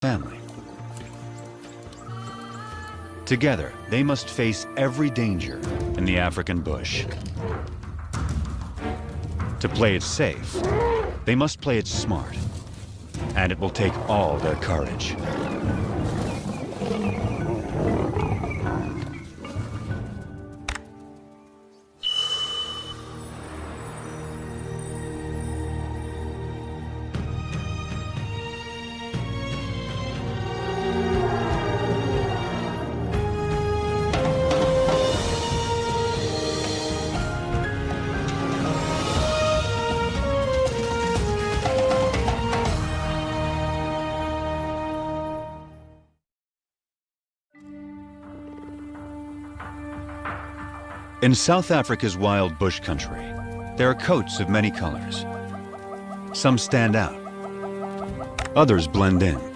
family. Together, they must face every danger in the African bush. To play it safe, they must play it smart, and it will take all their courage. In South Africa's wild bush country, there are coats of many colors. Some stand out, others blend in.